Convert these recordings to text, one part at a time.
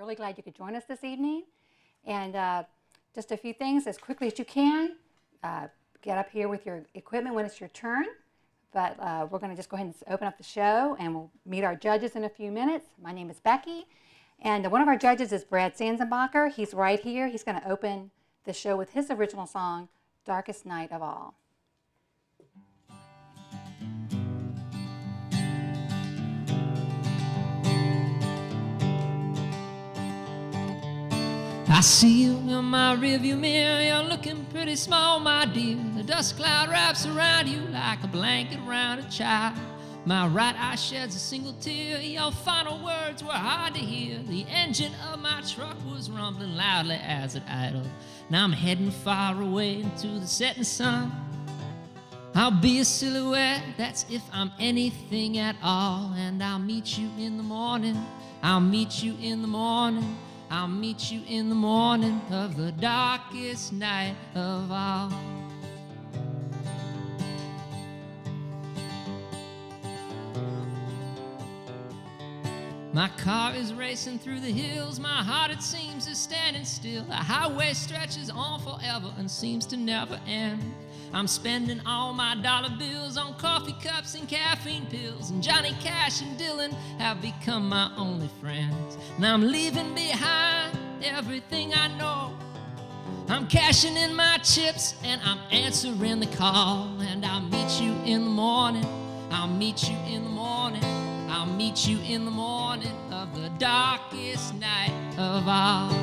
really glad you could join us this evening. And just a few things as quickly as you can. Get up here with your equipment when it's your turn. But we're going to just go ahead and open up the show, and we'll meet our judges in a few minutes. My name is Becky, and one of our judges is Brad Sanzenbacher. He's right here. He's going to open the show with his original song, Darkest Night of All. I see you in my rearview mirror, you're looking pretty small, my dear. The dust cloud wraps around you like a blanket around a child. My right eye sheds a single tear, your final words were hard to hear. The engine of my truck was rumbling loudly as it idled. Now I'm heading far away into the setting sun. I'll be a silhouette, that's if I'm anything at all. And I'll meet you in the morning, I'll meet you in the morning. I'll meet you in the morning of the darkest night of all. My car is racing through the hills, my heart it seems is standing still. The highway stretches on forever and seems to never end. I'm spending all my dollar bills on coffee cups and caffeine pills, and Johnny Cash and Dylan have become my only friends. Now I'm leaving behind everything I know. I'm cashing in my chips and I'm answering the call. And I'll meet you in the morning, I'll meet you in the morning, I'll meet you in the morning of the darkest night of all.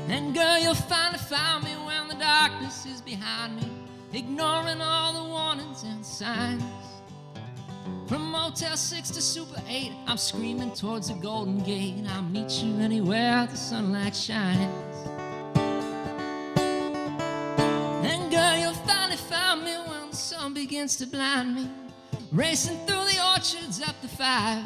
And girl, you'll finally find me when the darkness is behind me, ignoring all the warnings and signs. From Motel 6 to Super 8, I'm screaming towards the Golden Gate. I'll meet you anywhere the sunlight shines. And girl, you'll finally find me when the sun begins to blind me, racing through the orchards up the 5.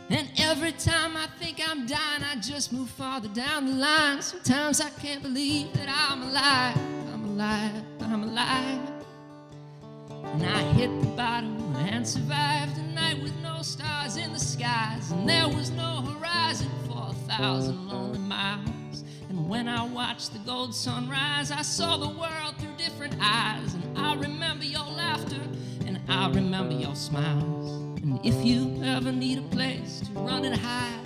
And every time I think I'm dying, I just move farther down the line. Sometimes I can't believe that I'm alive, I'm alive, I'm alive. And I hit the bottom and survived a night with no stars in the skies. And there was no horizon for 1,000 lonely miles. And when I watched the gold sunrise, I saw the world through different eyes. And I remember your laughter, and I remember your smiles. And if you ever need a place to run and hide,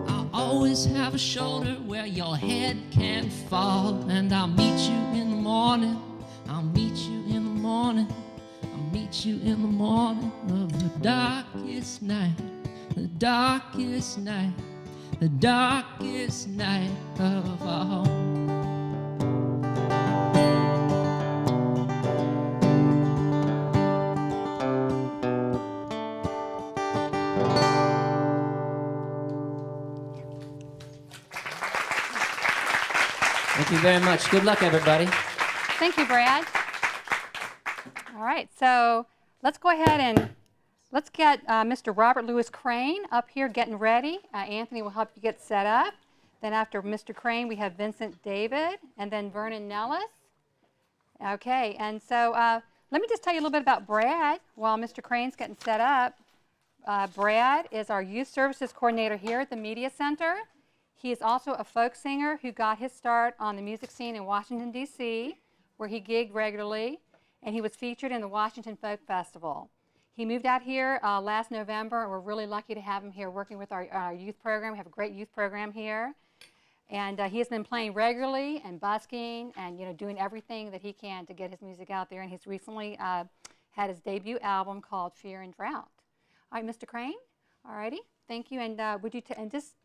I'll always have a shoulder where your head can fall. And I'll meet you in the morning, I'll meet you in the morning, I'll meet you in the morning of the darkest night, the darkest night, the darkest night of all. Thank you very much. Good luck, everybody. Thank you, Brad. All right, so let's go ahead and let's get Mr. Robert Louis Crane up here getting ready. Anthony will help you get set up. Then after Mr. Crane, we have Vincent David, and then Vernon Nellis. Okay, and so let me just tell you a little bit about Brad while Mr. Crane's getting set up. Brad is our youth services coordinator here at the Media Center. He is also a folk singer who got his start on the music scene in Washington, D.C., where he gigged regularly, and he was featured in the Washington Folk Festival. He moved out here last November, and we're really lucky to have him here working with our youth program. We have a great youth program here. And he has been playing regularly and busking and doing everything that he can to get his music out there. And he's recently had his debut album called Fear and Drought. All right, Mr. Crane, all righty, thank you. And would you and just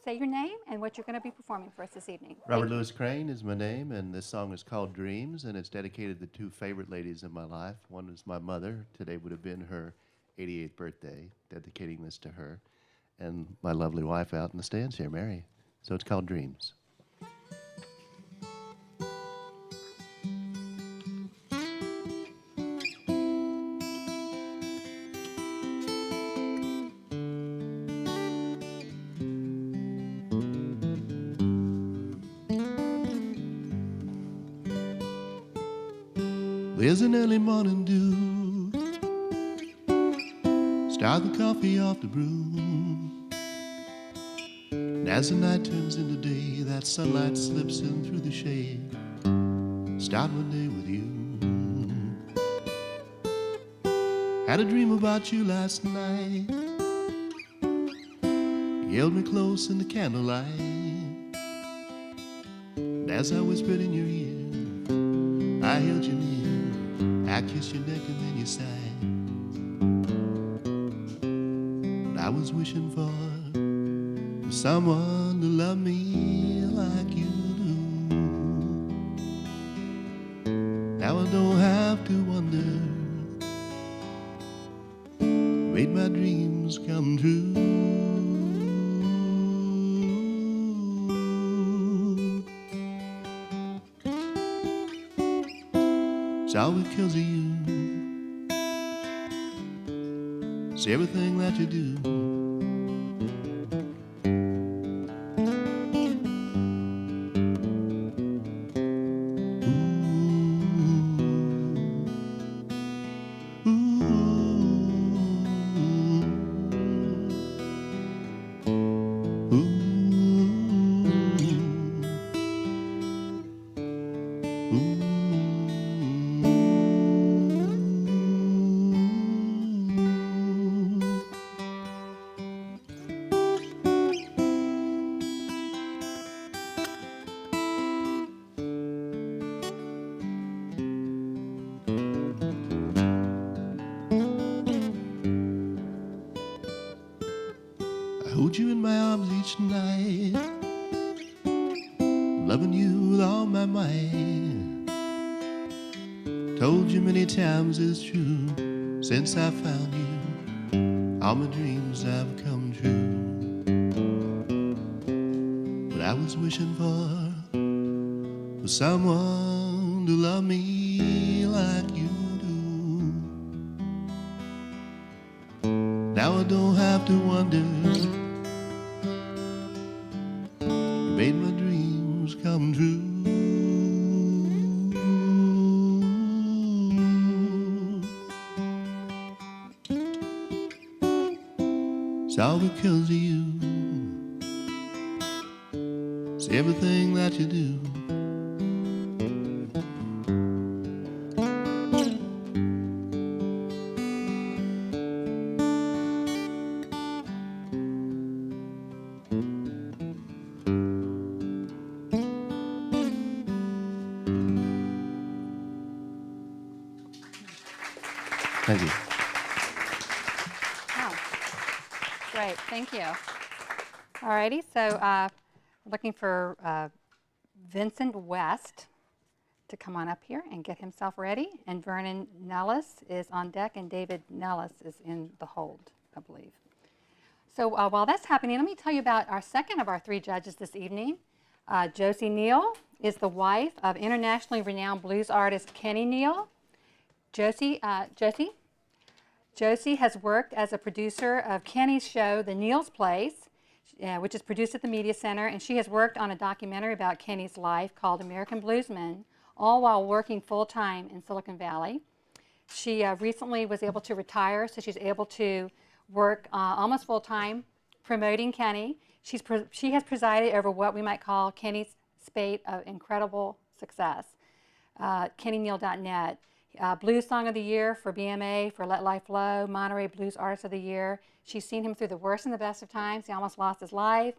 say your name and what you're going to be performing for us this evening. Robert Louis Crane is my name, and this song is called Dreams, and it's dedicated to two favorite ladies in my life. One is my mother. Today would have been her 88th birthday, dedicating this to her, and my lovely wife out in the stands here, Mary. So it's called Dreams. There's an early morning dew. Start the coffee off the brew. And as the night turns into day, that sunlight slips in through the shade. Start one day with you. Had a dream about you last night. You held me close in the candlelight. And as I whispered in your ear, I held you near. I kissed your neck and then you sighed. What I was wishing for was someone to love me like you do. Now I don't have to wonder. Made my dreams come true. It's all because of you. It's everything that you do. I hold you in my arms each night, loving you with all my might. Told you many times it's true, since I found you, all my dreams have come true. What I was wishing for was someone to love me like you do. Now I don't have to wonder. You made my dreams come true. It's all because of you. It's everything that you do. Thank you. Oh, great, thank you. All righty, so we're looking for Vincent West to come on up here and get himself ready. And Vernon Nellis is on deck, and David Nellis is in the hold, I believe. So while that's happening, let me tell you about our second of our three judges this evening. Josie Neal is the wife of internationally renowned blues artist Kenny Neal. Josie has worked as a producer of Kenny's show, The Neal's Place, which is produced at the Media Center, and she has worked on a documentary about Kenny's life called American Bluesman, all while working full-time in Silicon Valley. She recently was able to retire, so she's able to work almost full-time promoting Kenny. She has presided over what we might call Kenny's spate of incredible success, KennyNeal.net. Blues Song of the Year for BMA, for Let Life Flow, Monterey Blues Artist of the Year. She's seen him through the worst and the best of times. He almost lost his life.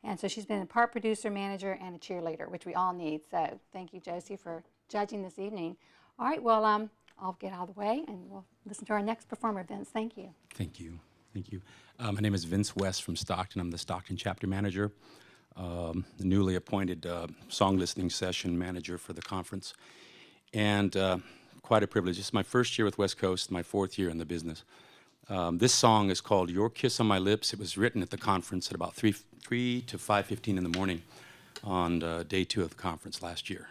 And so she's been a part producer, manager, and a cheerleader, which we all need. So thank you, Josie, for judging this evening. All right, well, I'll get out of the way, and we'll listen to our next performer, Vince. Thank you. Thank you. Thank you. My name is Vince West from Stockton. I'm the Stockton chapter manager, the newly appointed song listening session manager for the conference. And quite a privilege. This is my first year with West Coast, my fourth year in the business. This song is called Your Kiss on My Lips. It was written at the conference at about 3 to 5:15 in the morning on day 2 of the conference last year.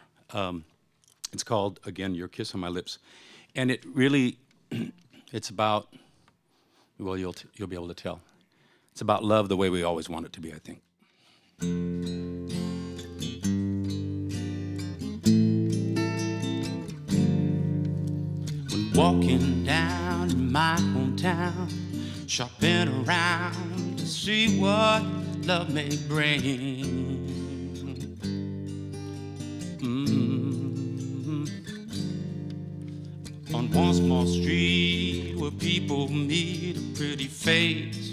It's called, again, Your Kiss on My Lips. And it really, it's about, well, you'll be able to tell. It's about love the way we always want it to be, I think. walking down in my hometown, shopping around to see what love may bring. On one small street where people meet, a pretty face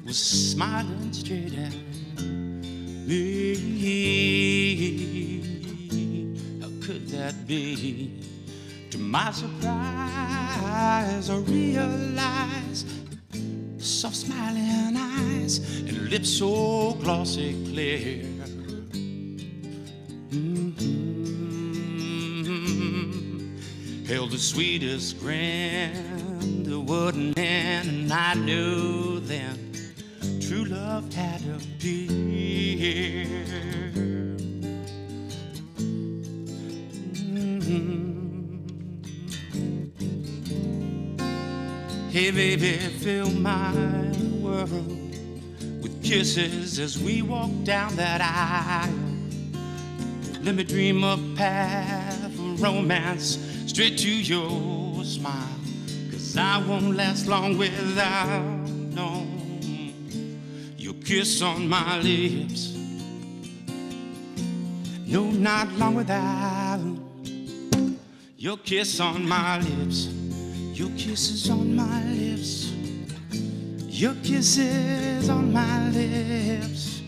was smiling straight at me. How could that be? To my surprise, I realized soft smiling eyes and lips so glossy clear. Held the sweetest grin that wouldn't end, and I knew then true love had appeared. Hey baby, fill my world with kisses as we walk down that aisle. Let me dream a path of romance straight to your smile, 'cause I won't last long without, no, your kiss on my lips. No, not long without your kiss on my lips. Your kisses on my lips. Your kisses on my lips.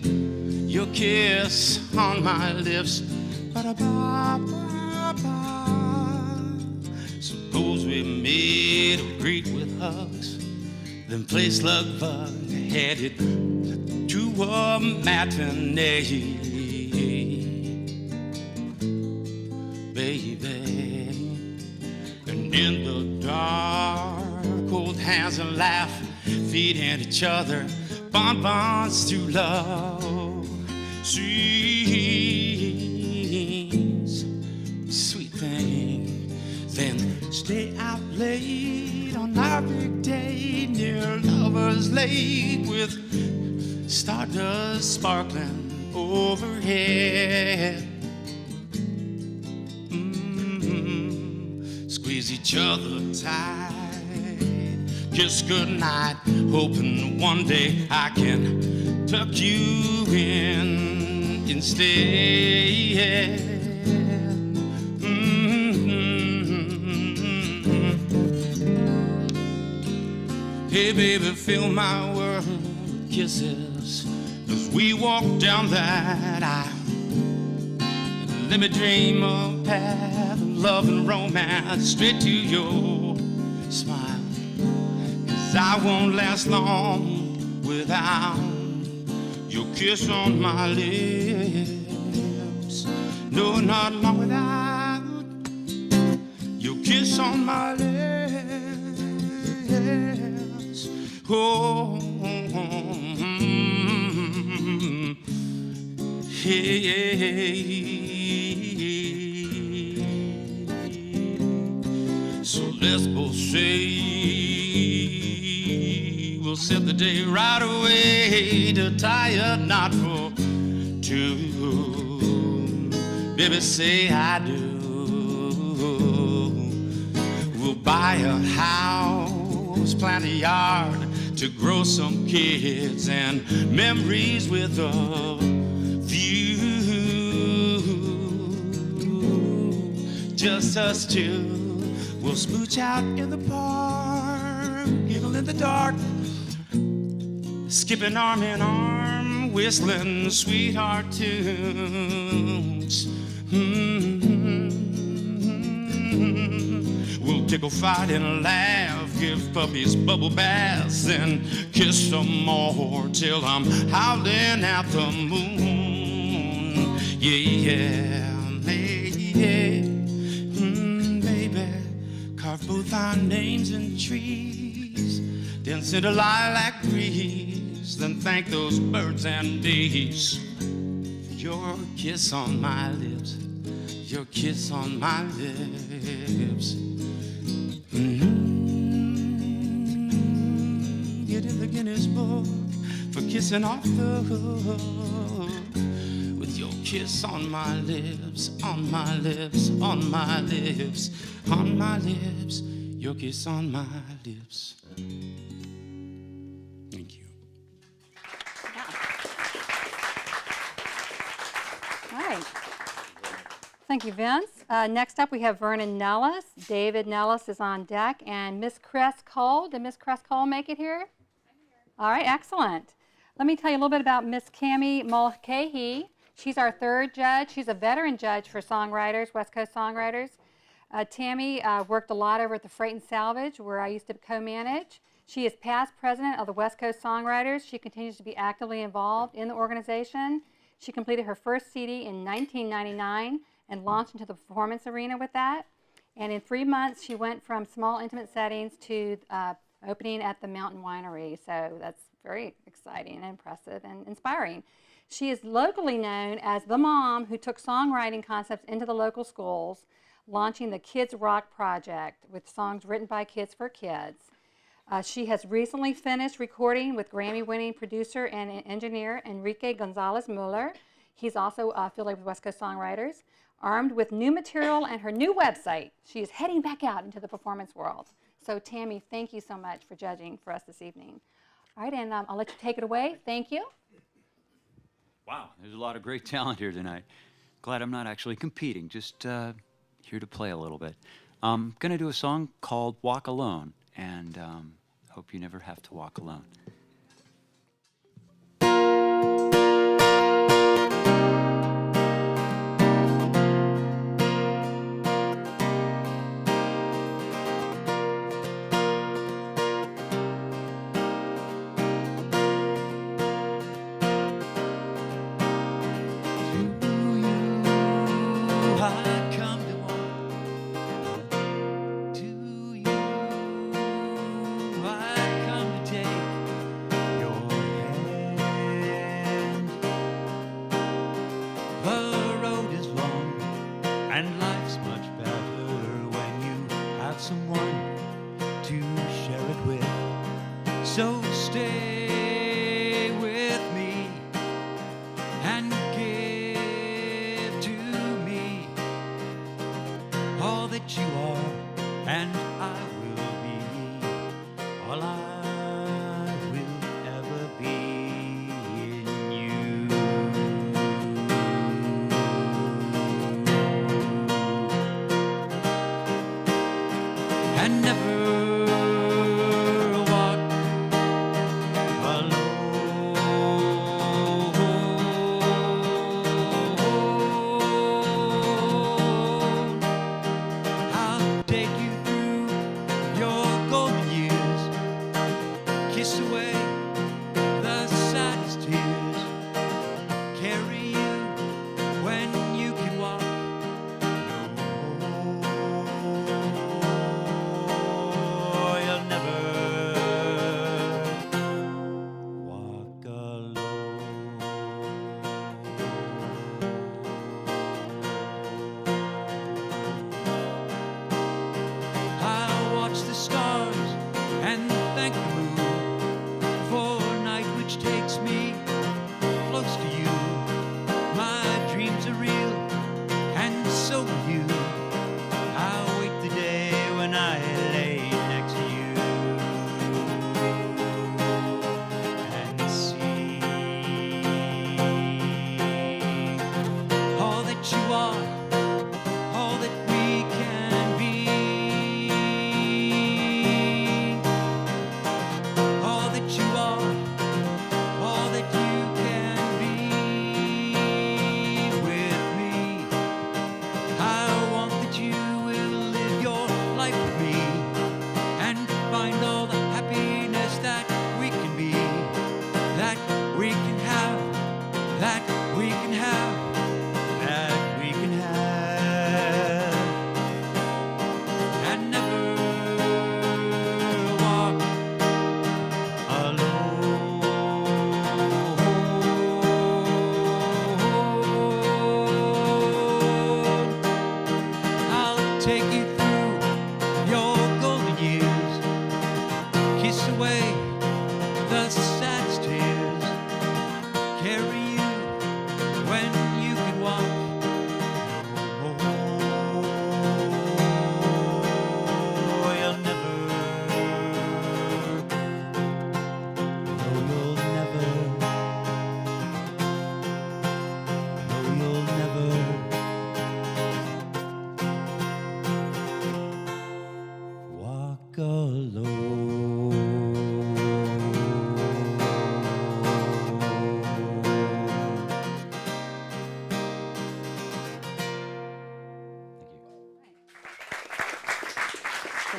Your kiss on my lips. Ba-da-ba-ba-ba. Suppose we made a greet with hugs, then play slug bug, headed to a matinee. Baby, and in the dark, hold hands and laugh, feeding each other bonbons to love. Sweet thing. Then stay out late on our big day near Lover's Lake with stardust sparkling overhead. Squeeze each other tight, kiss goodnight, hoping one day I can tuck you in instead. Hey baby, fill my world with kisses as we walk down that aisle. Let me dream of a path of love and romance straight to your smile, 'cause I won't last long without your kiss on my lips. No, not long without your kiss on my lips. Oh, hey. So let's both say we'll set the day right away to tie a knot for two. Baby, say I do. We'll buy a house, plant a yard to grow some kids and memories with a few. Just us two. We'll smooch out in the park, giggle in the dark, skipping arm in arm, whistling sweetheart tunes. We'll tickle, fight, and laugh, give puppies bubble baths, and kiss some more till I'm howling at the moon. Yeah. Carve both our names in trees, then send a lilac breeze, then thank those birds and bees. Your kiss on my lips, your kiss on my lips. Get in the Guinness Book for kissing off the hook. With your kiss on my lips, on my lips, on my lips, on my lips. your kiss on my lips. Thank you. All right. Thank you, Vince. Next up, we have Vernon Nellis. David Nellis is on deck, and Miss Cress Cole. Did Miss Cress Cole make it here? All right, excellent. Let me tell you a little bit about Miss Cammie Mulcahy. She's our third judge. She's a veteran judge for songwriters, West Coast songwriters. Tammy worked a lot over at the Freight and Salvage, where I used to co-manage. She is past president of the West Coast Songwriters. She continues to be actively involved in the organization. She completed her first CD in 1999 and launched into the performance arena with that. And in 3 months, she went from small, intimate settings to opening at the Mountain Winery. So that's very exciting and impressive and inspiring. She is locally known as the mom who took songwriting concepts into the local schools, launching the Kids Rock Project with songs written by kids for kids. She has recently finished recording with Grammy-winning producer and engineer Enrique Gonzalez Mueller. He's also affiliated with West Coast Songwriters. Armed with new material and her new website, she is heading back out into the performance world. So Tammy, thank you so much for judging for us this evening. All right, and I'll let you take it away. Thank you. Wow, there's a lot of great talent here tonight. Glad I'm not actually competing, just here to play a little bit. I'm going to do a song called Walk Alone, and hope you never have to walk alone.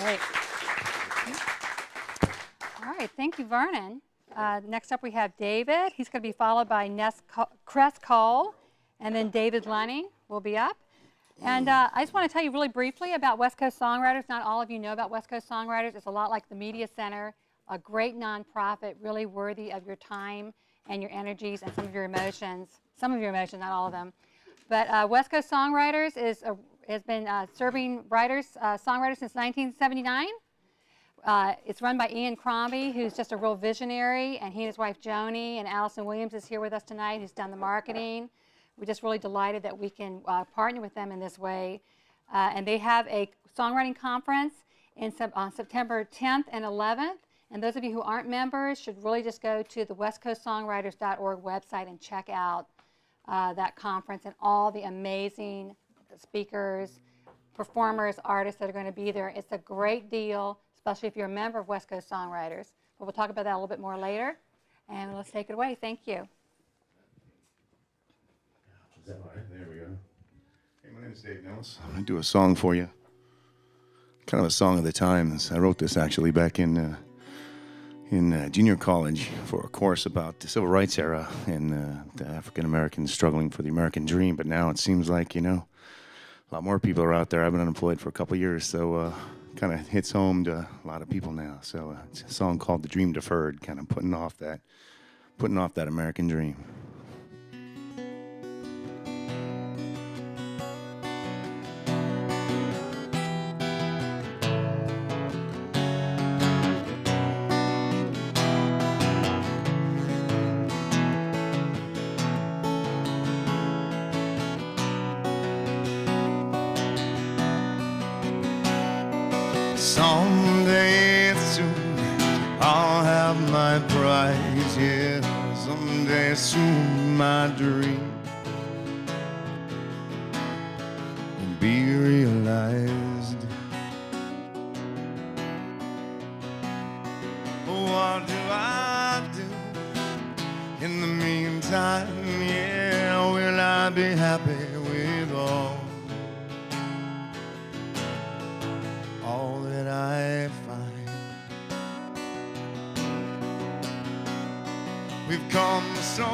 Great. All right, thank you, Vernon. Next up we have David. He's going to be followed by Cress Cole, and then David Lunny will be up. And I just want to tell you really briefly about West Coast Songwriters. Not all of you know about West Coast Songwriters. It's a lot like the Media Center, a great nonprofit, really worthy of your time and your energies and some of your emotions. Some of your emotions, not all of them. But West Coast Songwriters has been serving songwriters since 1979. It's run by Ian Crombie, who's just a real visionary, and he and his wife Joni, and Allison Williams is here with us tonight, who's done the marketing. We're just really delighted that we can partner with them in this way. And they have a songwriting conference on September 10th and 11th. And those of you who aren't members should really just go to the westcoastsongwriters.org website and check out that conference and all the amazing speakers, performers, artists that are going to be there. It's a great deal, especially if you're a member of West Coast Songwriters. But we'll talk about that a little bit more later. And let's take it away. Thank you. Is that all right? There we go. Hey, my name is Dave Nellis. I'm going to do a song for you. Kind of a song of the times. I wrote this actually back in junior college for a course about the civil rights era and the African Americans struggling for the American dream. But now it seems like, a lot more people are out there. I've been unemployed for a couple years, so kind of hits home to a lot of people now. So it's a song called "The Dream Deferred," kind of putting off that American dream. Someday soon I'll have my prize, yeah. Someday soon my dream will be realized. What do I do in the meantime? Yeah, will I be happy with all that I find? We've come so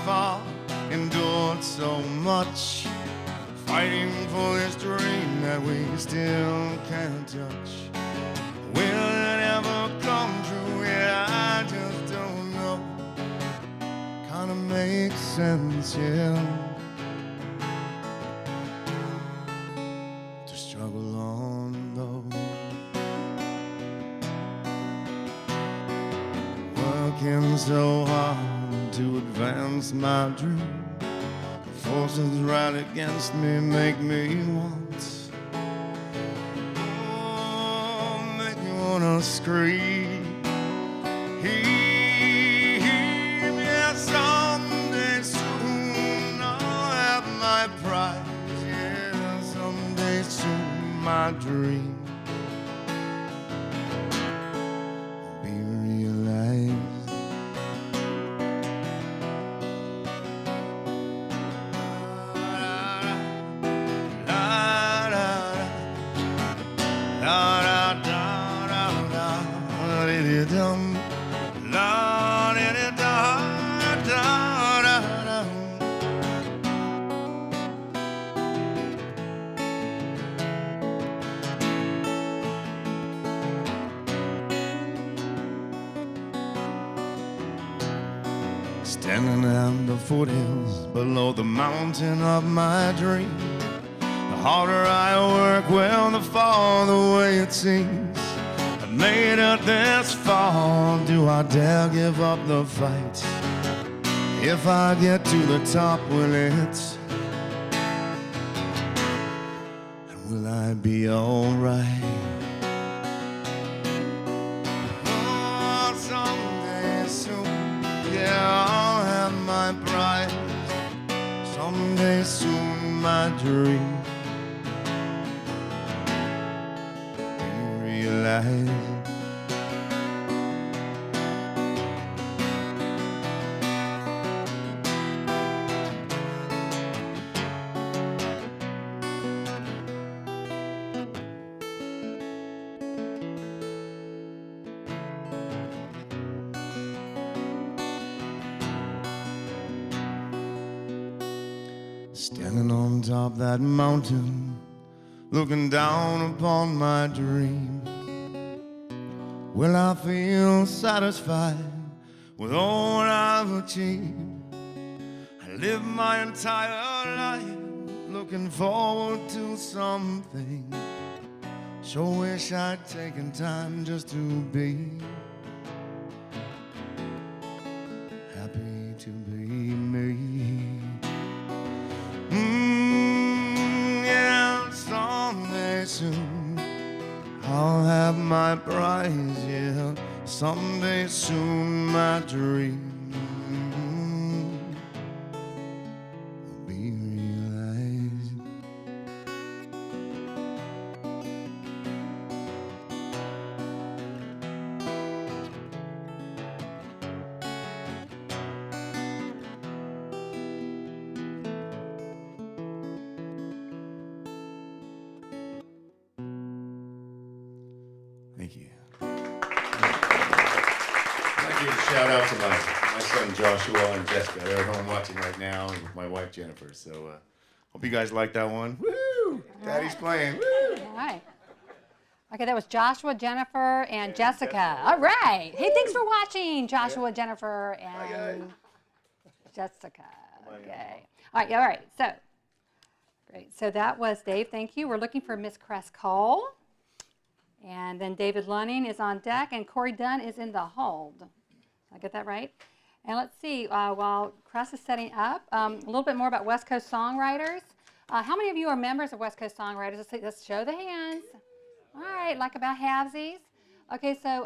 far, endured so much, fighting for this dream that we still can't touch. Will it ever come true? Yeah, I just don't know. Kinda makes sense, yeah, to struggle on though. Working so hard to advance my dream. The forces right against me make me want, make me wanna scream. Yeah, someday soon I'll have my prize. Yeah, someday soon my dream will be realized. Standing at the foothills below the mountain of my dream. The harder I work, well, the farther away it seems. I've made it this far, do I dare give up the fight? If I get to the top, will it? And will I be alright? Oh, someday soon, yeah, I'll have my prize. Someday soon my dream will be realized. Standing on top of that mountain, looking down upon my dream. Will I feel satisfied with all I've achieved? I live my entire life looking forward to something. Sure wish I'd taken time just to be happy to be me. Yeah, someday soon I'll have my prize, yeah. Someday soon my dream will be realized. Thank you. I'd like to give a shout out to my son Joshua and Jessica. They're at home watching right now, and my wife Jennifer. So hope you guys like that one. Woo! Daddy's playing. Woo! All right. Okay, that was Joshua, Jennifer, and Jessica. All right. Hey, thanks for watching, Joshua, Jennifer, and Jessica. Okay. All right. So, great. So that was Dave. Thank you. We're looking for Miss Cress Cole. And then David Lunning is on deck, and Corey Dunn is in the hold. Did I get that right? And let's see, while Cress is setting up, a little bit more about West Coast Songwriters. How many of you are members of West Coast Songwriters? Let's show the hands. All right, like about halvesies. Okay, so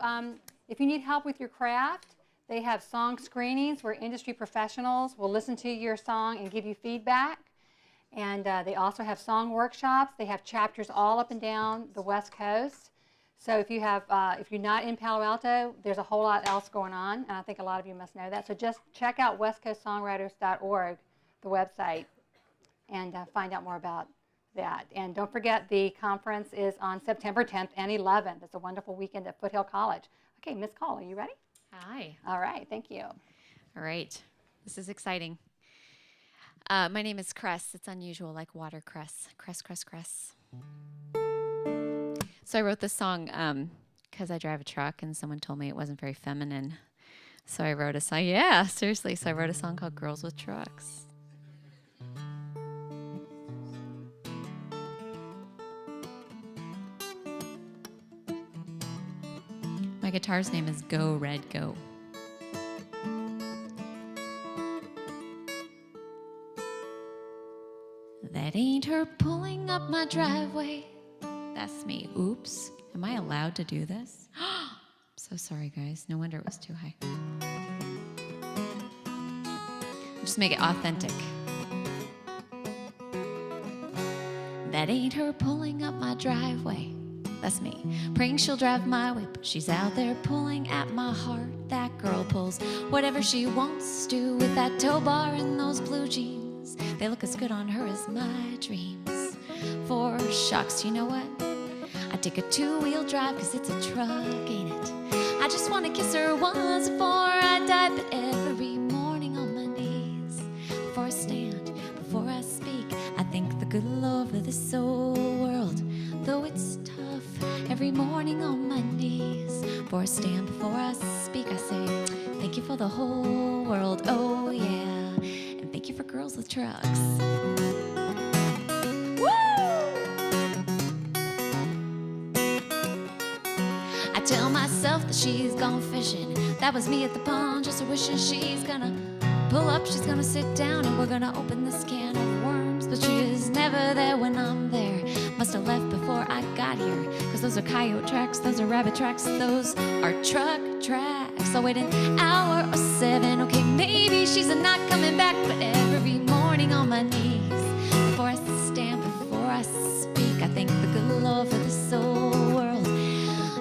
if you need help with your craft, they have song screenings where industry professionals will listen to your song and give you feedback. And they also have song workshops. They have chapters all up and down the West Coast. So if you're not in Palo Alto, there's a whole lot else going on, and I think a lot of you must know that. So just check out westcoastsongwriters.org, the website, and find out more about that. And don't forget, the conference is on September 10th and 11th. It's a wonderful weekend at Foothill College. Okay, Miss Cole, are you ready? Hi. All right, thank you. All right. This is exciting. My name is Cress. It's unusual, like watercress. Cress, cress, cress. So I wrote this song because I drive a truck and someone told me it wasn't very feminine. So I wrote a song. Yeah, seriously. So I wrote a song called Girls with Trucks. My guitar's name is Go Red Go. That ain't her pulling up my driveway. That's me. Oops. Am I allowed to do this? I'm so sorry, guys. No wonder it was too high. Just make it authentic. That ain't her pulling up my driveway. That's me. Praying she'll drive my way, but she's out there pulling at my heart. That girl pulls whatever she wants to with that tow bar and those blue jeans. They look as good on her as my dreams. For shucks, you know what? I take a two-wheel drive 'cause it's a truck, ain't it? I just want to kiss her once before I die, but every morning on my knees, before I stand, before I speak, I thank the good Lord for this old world. Though it's tough, every morning on my knees, before I stand, before I speak, I say, thank you for the whole world, oh yeah, and thank you for girls with trucks. I tell myself that she's gone fishing. That was me at the pond, just wishing she's gonna pull up, she's gonna sit down, and we're gonna open this can of worms. But she is never there when I'm there. Must have left before I got here, 'cause those are coyote tracks, those are rabbit tracks, those are truck tracks. I'll wait an hour or 7, okay, maybe she's not coming back, but every morning on my knees, before I stand, before I speak, I thank the good Lord for this old world.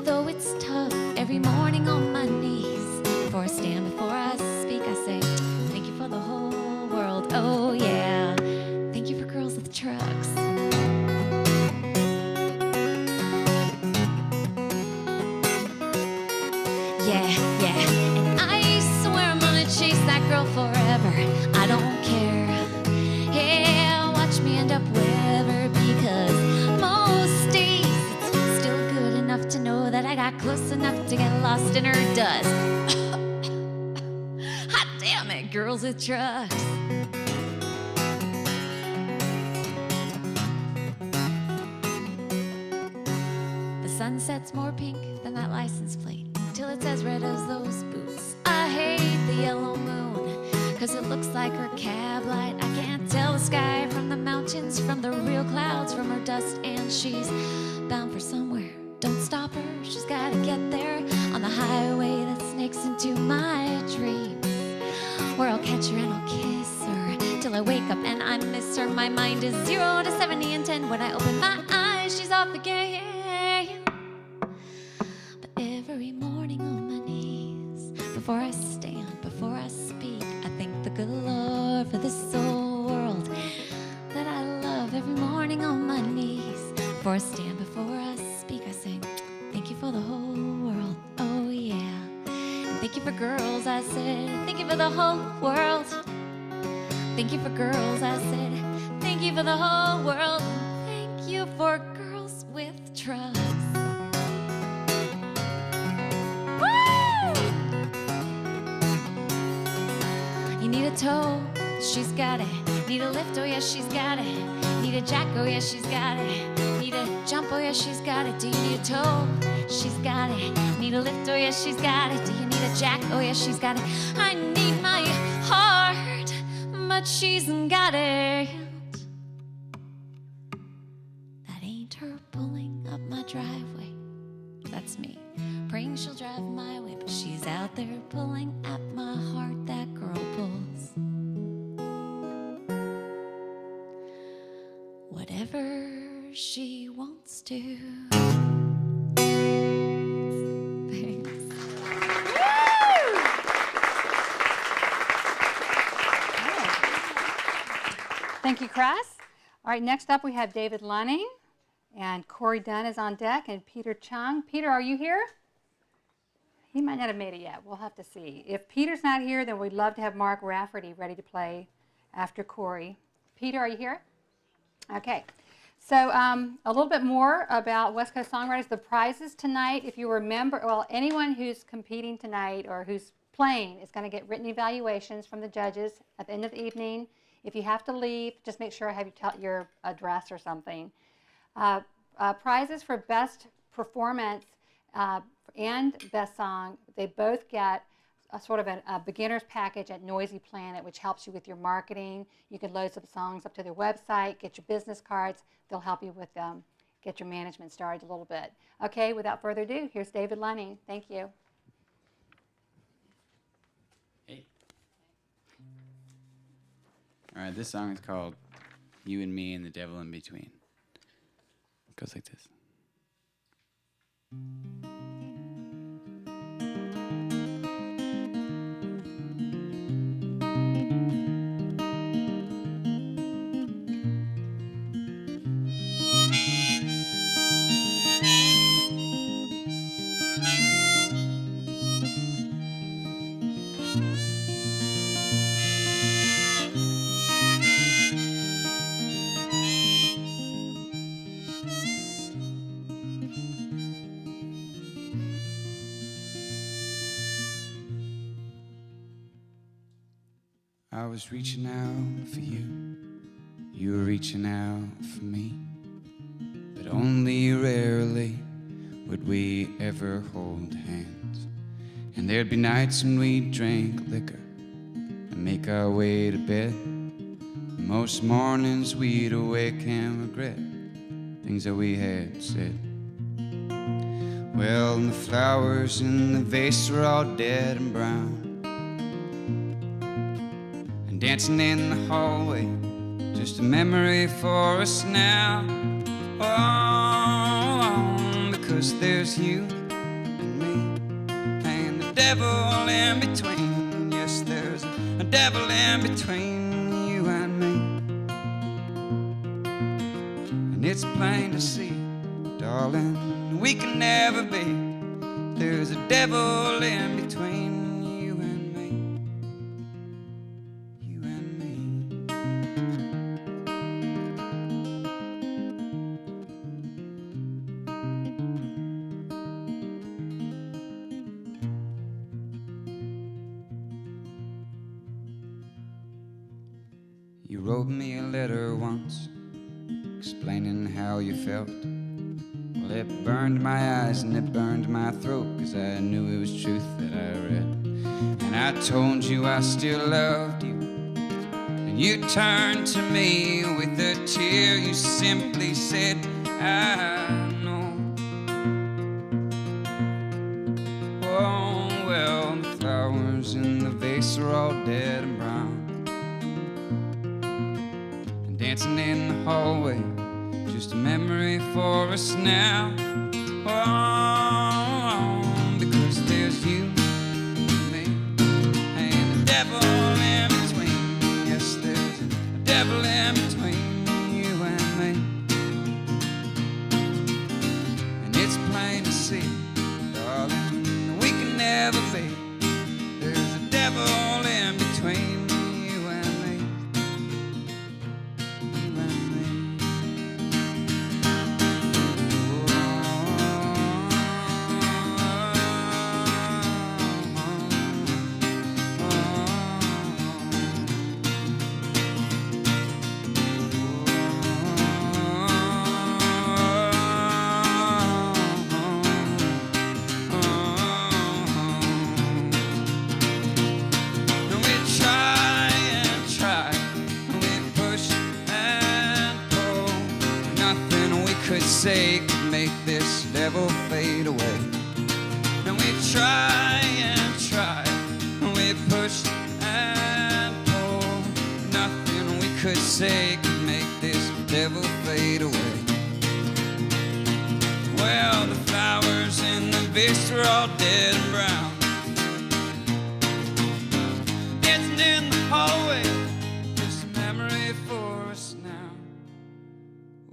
Though it's tough, every morning on my knees, before I stand, before I speak, I say, thank you for the whole world, oh yeah, thank you for girls with trucks. Yeah, and I swear I'm gonna chase that girl forever, I don't care. Yeah, close enough to get lost in her dust. Hot damn it, girls with trucks. The sunset's more pink than that license plate, till it's as red as those boots. I hate the yellow moon, 'cause it looks like her cab light. I can't tell the sky from the mountains, from the real clouds, from her dust, and she's bound for somewhere. Don't stop her, she's gotta get there on the highway that snakes into my dreams, where I'll catch her and I'll kiss her till I wake up and I miss her. My mind is 0 to 70 and 10. When I open my eyes, she's off again. But every morning on my knees, before I stand, before I speak, I thank the good Lord for this old world that I love. Every morning on my knees, before I stand, before I speak, I say, thank you for the whole world, oh yeah. And thank you for girls, I said, thank you for the whole world. Thank you for girls, I said, thank you for the whole world. Thank you for girls with trust. You need a tow, she's got it. Need a lift, oh yeah, she's got it. Need a jack, oh yeah, she's got it. Need a jump, oh yeah, she's got it. Do you need a tow? She's got it. Need a lift, oh yeah, she's got it. Do you need a jack? Oh yeah, she's got it. I need my heart, but she's got it. That ain't her pulling up my driveway. That's me. Praying she'll drive my way, but she's out there pulling at my heart. That girl pulls. Whatever she wants to. Thanks. Thank you, Cress. All right, next up we have David Lunning, and Corey Dunn is on deck, and Peter Chung. Peter, are you here? He might not have made it yet. We'll have to see. If Peter's not here, then we'd love to have Mark Rafferty ready to play after Corey. Peter, are you here? Okay. So a little bit more about West Coast Songwriters. The prizes tonight, if you remember, well, anyone who's competing tonight or who's playing is going to get written evaluations from the judges at the end of the evening. If you have to leave, just make sure I have your address or something. Prizes for best performance and best song, they both get a sort of a beginner's package at Noisy Planet, which helps you with your marketing. You can load some songs up to their website, get your business cards. They'll help you with get your management started a little bit. Okay, without further ado, here's David Lunning. Thank you. Hey. All right, this song is called You and Me and the Devil in Between. It goes like this. I was reaching out for you, you were reaching out for me, but only rarely would we ever hold hands. And there'd be nights when we'd drink liquor and make our way to bed. Most mornings we'd awake and regret things that we had said. Well, and the flowers in the vase were all dead and brown, dancing in the hallway, just a memory for us now. Oh, because there's you and me and the devil in between. Yes, there's a devil in between you and me. And it's plain to see, darling, we can never be. There's a devil in between. You wrote me a letter once, explaining how you felt. Well, it burned my eyes and it burned my throat, 'cause I knew it was truth that I read. And I told you I still loved you, and you turned to me with a tear. You simply said, I know. Oh, well, the flowers in the vase are all dead and brown, and dancing in the hallway, just a memory for us now. Oh, because there's you and me, and the devil in between. Yes, there's a devil in between you and me. And it's plain to see, darling, we can never be. There's a devil in between you and me. You and me. And we try and try, and we push and pull. Nothing we could say could make this devil fade away. And we try and try, and we push and pull. Nothing we could say could make this devil fade away. Well, the flowers in the vase are all dead and brown, dancing in the hallway, just a memory for us now.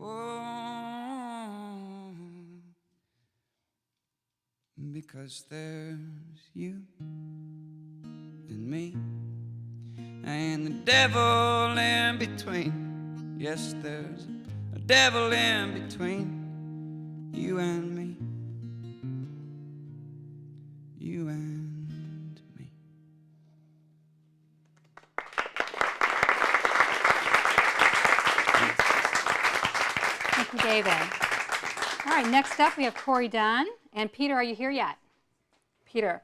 Oh, because there's you and me, and the devil in between. Yes, there's a devil in between you and me. You and me. Thank you, David. All right, next up we have Corey Dunn. And Peter, are you here yet? Peter.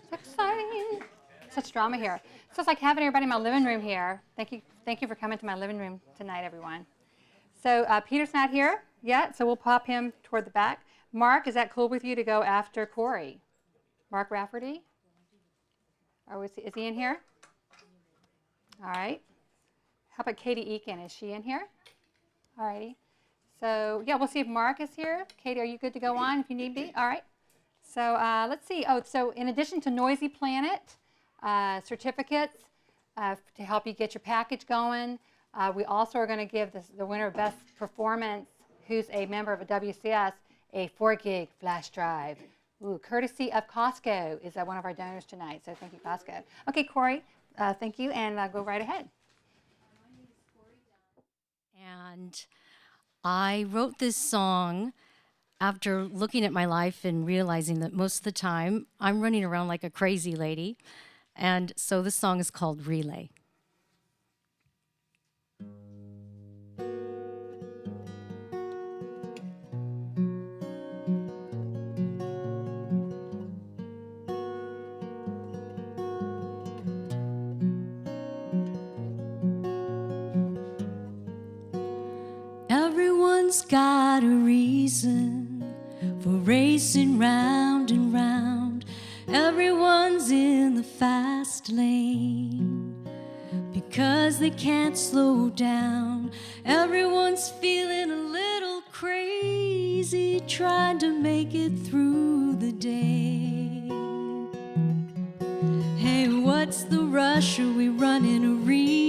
So exciting. Such drama here. So it's like having everybody in my living room here. Thank you for coming to my living room tonight, everyone. So Peter's not here yet, so we'll pop him toward the back. Mark, is that cool with you to go after Corey? Mark Rafferty? Or is he in here? All right. How about Katie Eakin? Is she in here? All righty. So, yeah, we'll see if Mark is here. Katie, are you good to go on if you need be? All right. So, let's see. Oh, so in addition to Noisy Planet certificates to help you get your package going, we also are going to give the winner of Best Performance, who's a member of a WCS, a 4-gig flash drive. Ooh, courtesy of Costco is one of our donors tonight. So, thank you, Costco. Okay, Corey, thank you, and go right ahead. And I wrote this song after looking at my life and realizing that most of the time I'm running around like a crazy lady. And so this song is called Relay. Everyone's got a reason for racing round and round. Everyone's in the fast lane because they can't slow down. Everyone's feeling a little crazy, trying to make it through the day. Hey, what's the rush? Are we running a relay?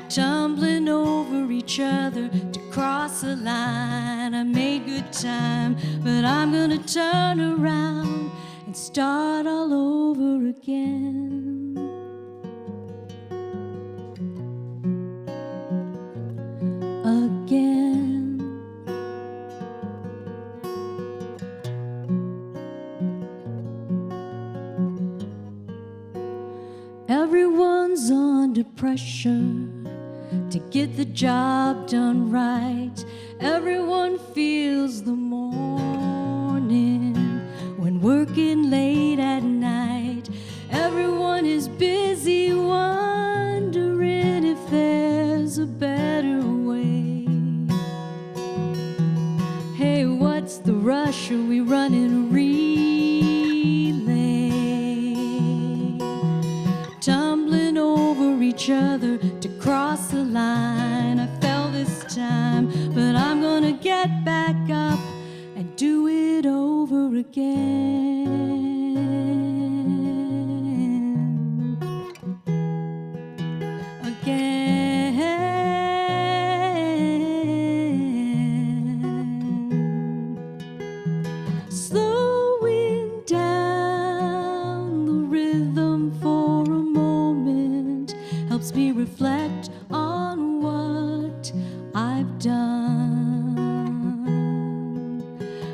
Tumbling over each other to cross a line. I made good time, but I'm gonna turn around and start all over again. Again. Everyone's under pressure to get the job done right. Everyone feels the morning when working late at night. Everyone is busy wondering if there's a better way. Hey, what's the rush? Are we running a relay? Tumbling over each other to cross the line. I fell this time, but I'm gonna get back up and do it over again. Slowing down the rhythm for a moment helps me reflect on what I've done.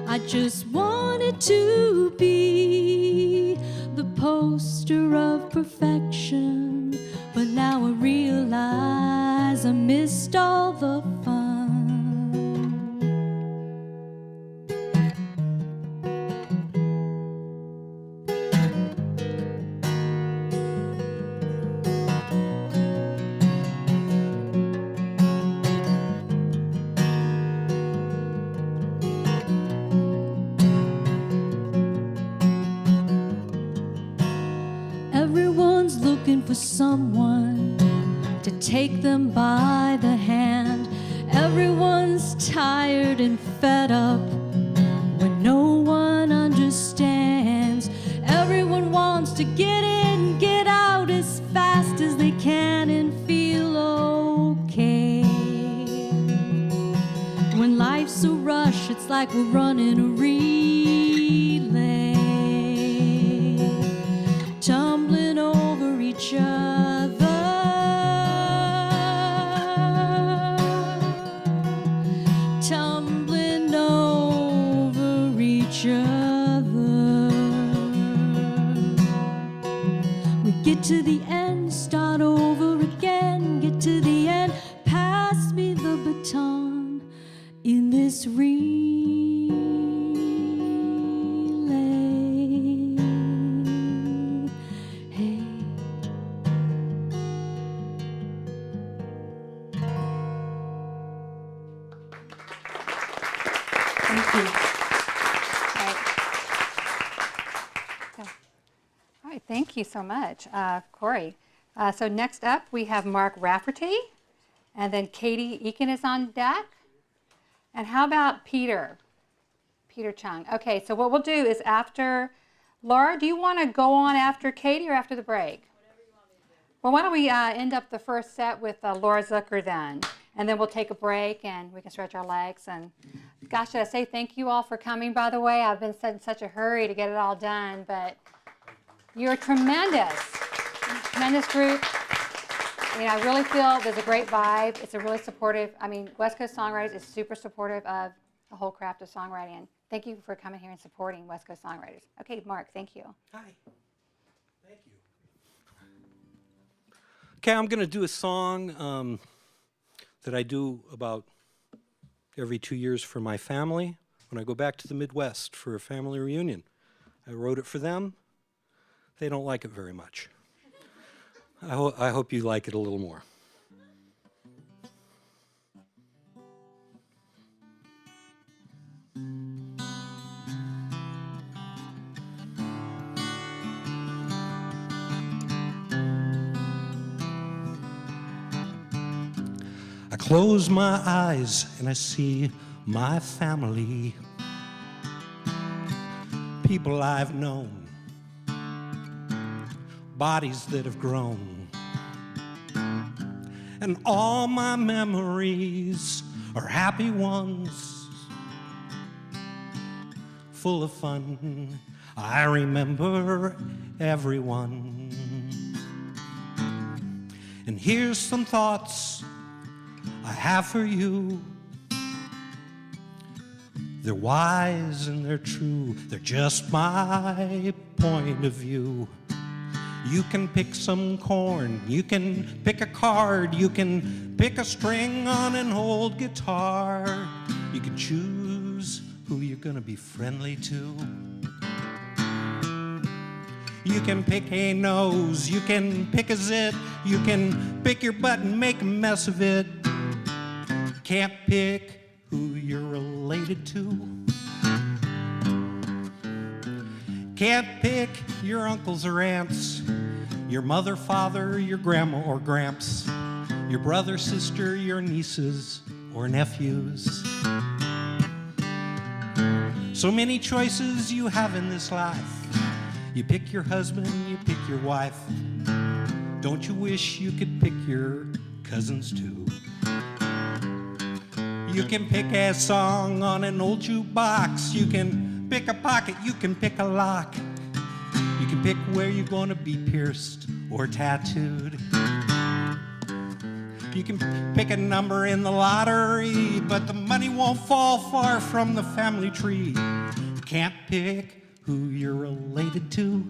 I just wanted to be the poster of perfection, but now I realize I missed all the fun. Everyone's looking for someone to take them by the hand. Everyone's tired and fed up when no one understands. Everyone wants to get in, get out as fast as they can and feel okay. When life's a rush, it's like we're running a relay, tumbling over each other, tumbling over each other. We get to the end, start over again, get to the end, pass me the baton in this relay. Hey. Thank you. All right, thank you so much, Corey. So next up, we have Mark Rafferty, and then Katie Eakin is on deck. And how about Peter Chung? Okay, so what we'll do is after, Laura, do you want to go on after Katie or after the break? Whatever you want me to do. Well, why don't we end up the first set with Laura Zucker then, and then we'll take a break and we can stretch our legs. And gosh, should I say thank you all for coming, by the way? I've been in such a hurry to get it all done, but you're tremendous group. You know, I really feel there's a great vibe. It's a really supportive, I mean, West Coast Songwriters is super supportive of the whole craft of songwriting. And thank you for coming here and supporting West Coast Songwriters. Okay, Mark, thank you. Hi. Thank you. Okay, I'm going to do a song that I do about every 2 years for my family when I go back to the Midwest for a family reunion. I wrote it for them. They don't like it very much. I hope you like it a little more. I close my eyes and I see my family, people I've known, bodies that have grown, and all my memories are happy ones, full of fun. I remember everyone. And here's some thoughts I have for you. They're wise and they're true. They're just my point of view. You can pick some corn, you can pick a card, you can pick a string on an old guitar. You can choose who you're gonna be friendly to. You can pick a nose, you can pick a zit, you can pick your butt and make a mess of it. Can't pick who you're related to. Can't pick your uncles or aunts, your mother, father, your grandma or gramps, your brother, sister, your nieces or nephews. So many choices you have in this life. You pick your husband, you pick your wife. Don't you wish you could pick your cousins too? You can pick a song on an old jukebox. You can pick a pocket, you can pick a lock. You can pick where you're gonna be pierced or tattooed. You can pick a number in the lottery, but the money won't fall far from the family tree. You can't pick who you're related to.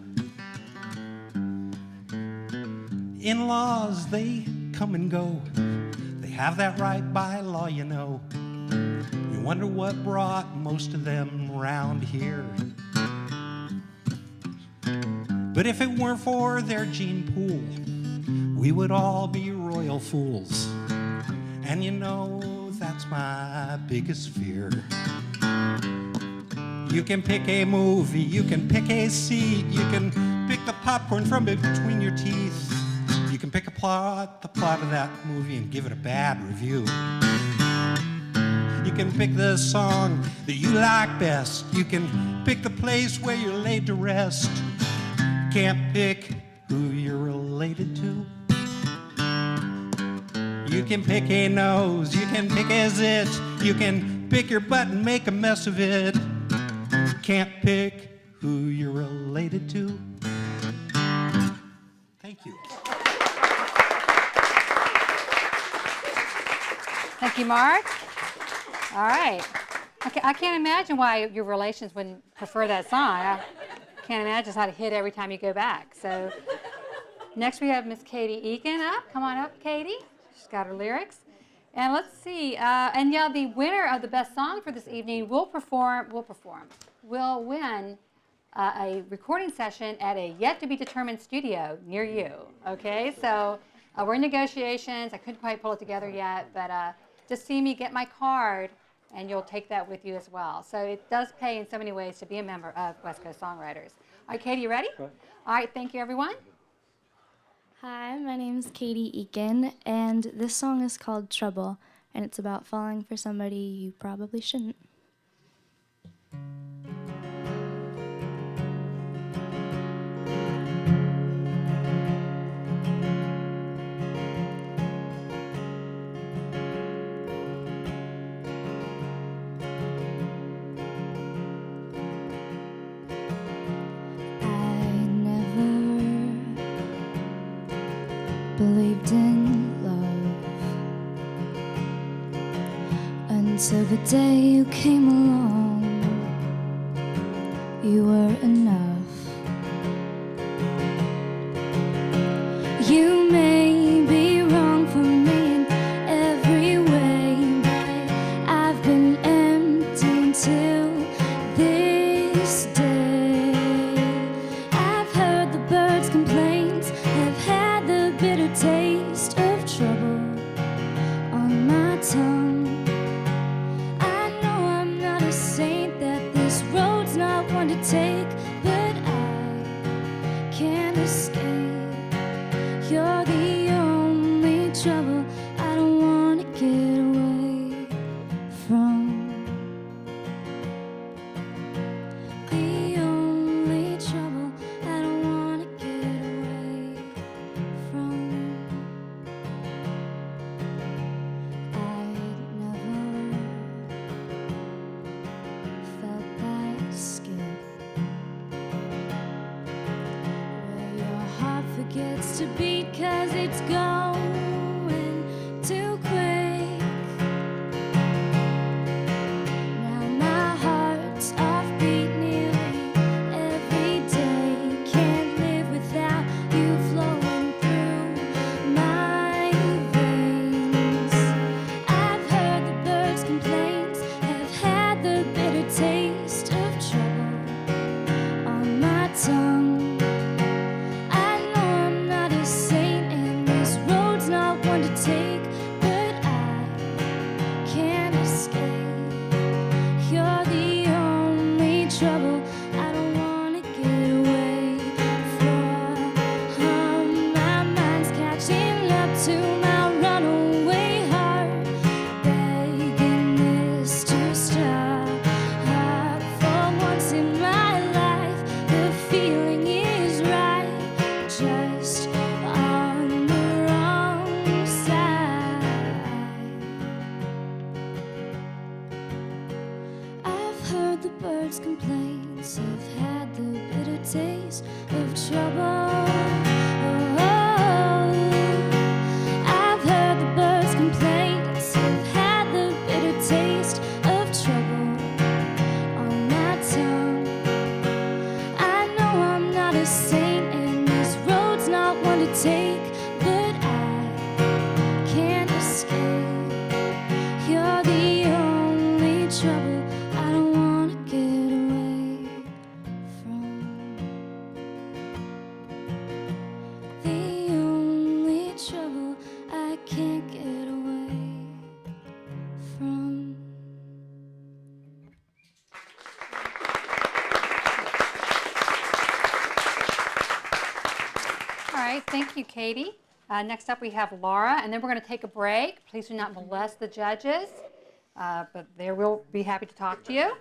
In-laws, they come and go. They have that right by law, you know. You wonder what brought most of them round here. But if it weren't for their gene pool, we would all be royal fools. And you know, that's my biggest fear. You can pick a movie, you can pick a seat, you can pick the popcorn from between your teeth. You can pick the plot of that movie and give it a bad review. You can pick the song that you like best. You can pick the place where you're laid to rest. Can't pick who you're related to. You can pick a nose, you can pick a zit, you can pick your butt and make a mess of it. Can't pick who you're related to. Thank you. Thank you, Mark. All right. I can't imagine why your relations wouldn't prefer that song. I can't imagine how to hit every time you go back. So next we have Miss Katie Eakin up. Come on up, Katie. She's got her lyrics. And let's see. And yeah, the winner of the best song for this evening will win a recording session at a yet-to-be-determined studio near you. Okay, so we're in negotiations. I couldn't quite pull it together yet, but just see me get my card, and you'll take that with you as well. So it does pay in so many ways to be a member of West Coast Songwriters. All right, Katie, you ready? All right, thank you, everyone. Hi, my name's Katie Eakin, and this song is called Trouble, and it's about falling for somebody you probably shouldn't. Believed in love until the day you came along. You were enough. You may be wrong for me in every way, but I've been empty until this day. I've heard the birds' complaints, have had the bitter taste of trouble on my tongue. I know I'm not a saint, that this road's not one to take, but I can't escape. You're the only trouble I don't want to get away from. The only trouble I don't want to get away from. I'd never felt that skip where your heart forgets to beat 'cause it's going too quick. Now my heart's offbeat nearly every day. Can't live without you tongue. I know I'm not a saint and this road's not one to take, but I can't escape. You're the only trouble. I don't wanna get away from. My mind's catching up to my runaway heart, begging this to stop. For once in my life, the feeling is right, just on the wrong side. I've heard the birds' complaints, I've had the bitter taste of trouble. Oh, I've heard the birds' complaints, I've had the bitter taste of trouble on my tongue. I know I'm not a saint and this road's not one to take, but I can't escape. You're the only trouble I don't wanna get away from. The only trouble I can't get away from. All right, thank you, Katie. Next up, we have Laura, and then we're going to take a break. Please do not molest the judges, but they will be happy to talk to you.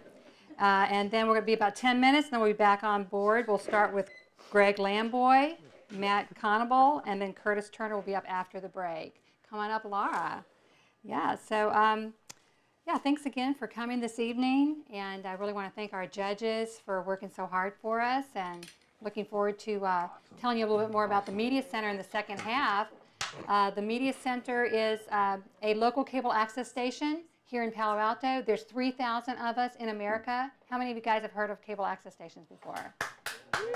And then we're going to be about 10 minutes, and then we'll be back on board. We'll start with Greg Lamboy, Matt Conable, and then Curtis Turner will be up after the break. Come on up, Laura. Yeah, so yeah, thanks again for coming this evening, and I really want to thank our judges for working so hard for us, and looking forward to telling you a little bit more about the Media Center in the second half. The Media Center is a local cable access station here in Palo Alto. There's 3,000 of us in America. How many of you guys have heard of cable access stations before?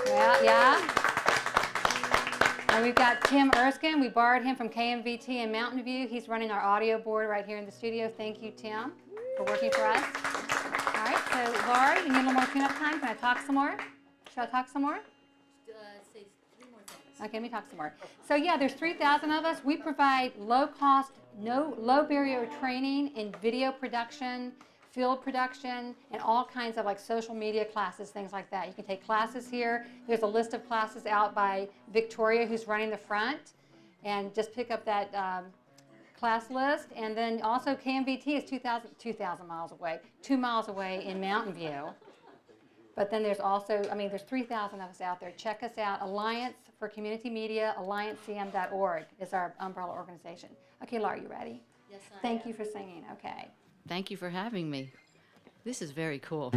Yeah? And we've got Tim Erskine. We borrowed him from KMVT in Mountain View. He's running our audio board right here in the studio. Thank you, Tim, for working for us. All right, so Laura, you need a little more tune-up time. Can I talk some more? Should I talk some more? Say 3 more things. Okay, let me talk some more. So yeah, there's 3,000 of us. We provide low-cost, low-barrier training in video production, field production, and all kinds of like social media classes, things like that. You can take classes here. There's a list of classes out by Victoria, who's running the front, and just pick up that class list. And then also KMVT is 2,000 miles away, 2 miles away in Mountain View. But then there's also, I mean, there's 3,000 of us out there. Check us out. Alliance for Community Media, alliancecm.org is our umbrella organization. Okay, Laura, you ready? Yes, I Thank you for singing. Okay. Thank you for having me. This is very cool.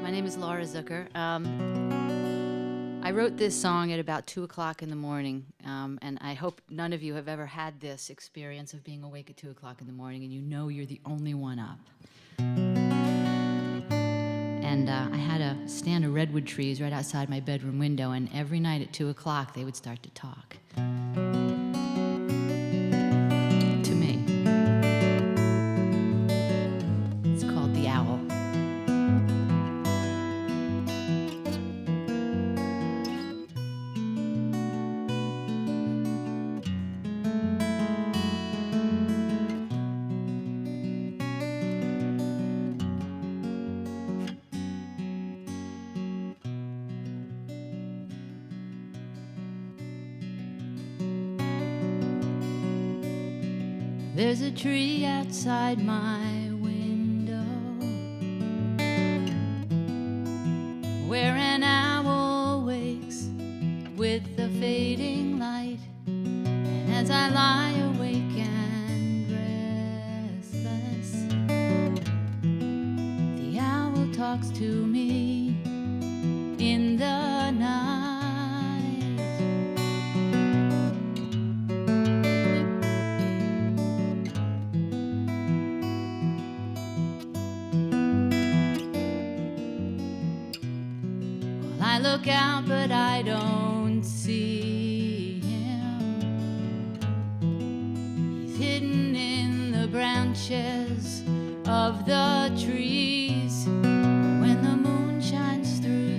My name is Laura Zucker. I wrote this song at about 2 o'clock in the morning, and I hope none of you have ever had this experience of being awake at 2 o'clock in the morning and you know you're the only one up. And I had a stand of redwood trees right outside my bedroom window, and every night at 2 o'clock they would start to talk to me. It's called The Owl. There's a tree outside my window where an owl wakes with the fading light. And as I lie awake and restless, the owl talks to me in the night. I look out, but I don't see him. He's hidden in the branches of the trees. When the moon shines through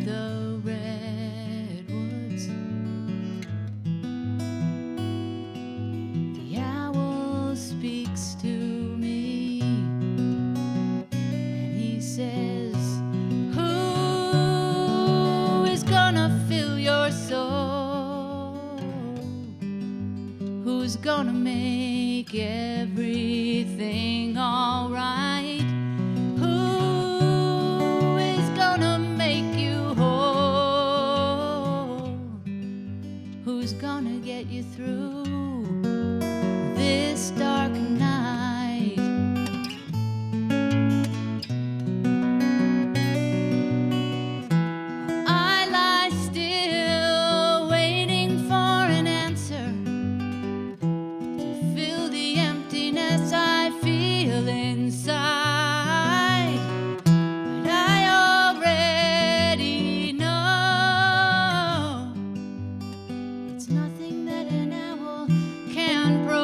everything all right? Who is gonna make you whole? Who's gonna get you through this dark night? I lie still, waiting for an answer to fill the emptiness I feel inside. But I already know it's nothing that an owl can provide.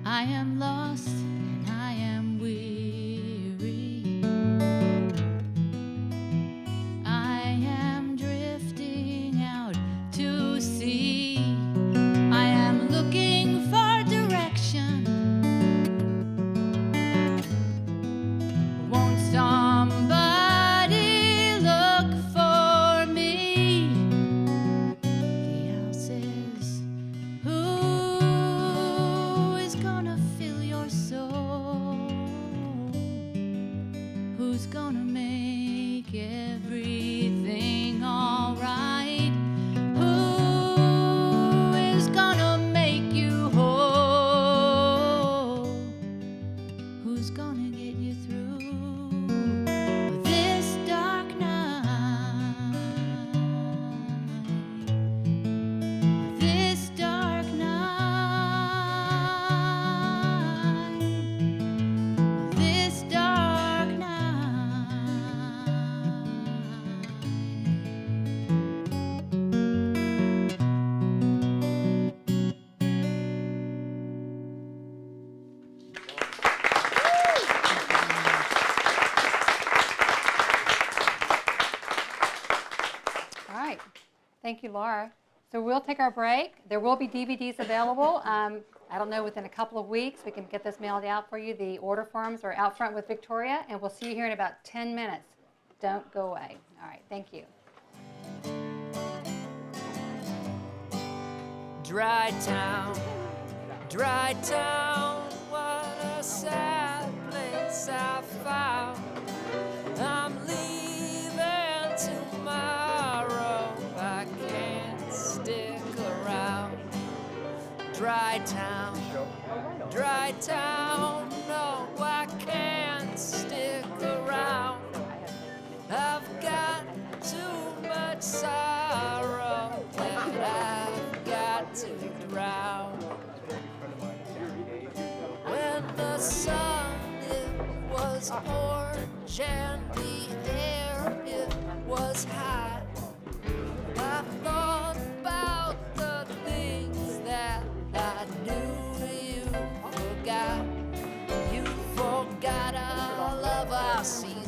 I am lost and I am weary. I am drifting out to sea. I am looking for direction. Won't somebody look for me? The owl says, who is gonna fill your soul? Who's gonna make everything all right? Who is gonna make you whole? Who's gonna get you through this dark night? This dark night. This dark night. All right. Thank you, Laura. So we'll take our break. There will be DVDs available. I don't know, within a couple of weeks, we can get this mailed out for you. The order forms are out front with Victoria, and we'll see you here in about 10 minutes. Don't go away. All right. Thank you. Dry town, what a sad place I found. I'm leaving tomorrow, I can't stick around. Dry town, no, I can't stick around. I've got too much sorrow that I've got to drown. When the sun, it was orange and the air, it was hot, I thought about the things that I knew you forgot. You forgot all of our seasons.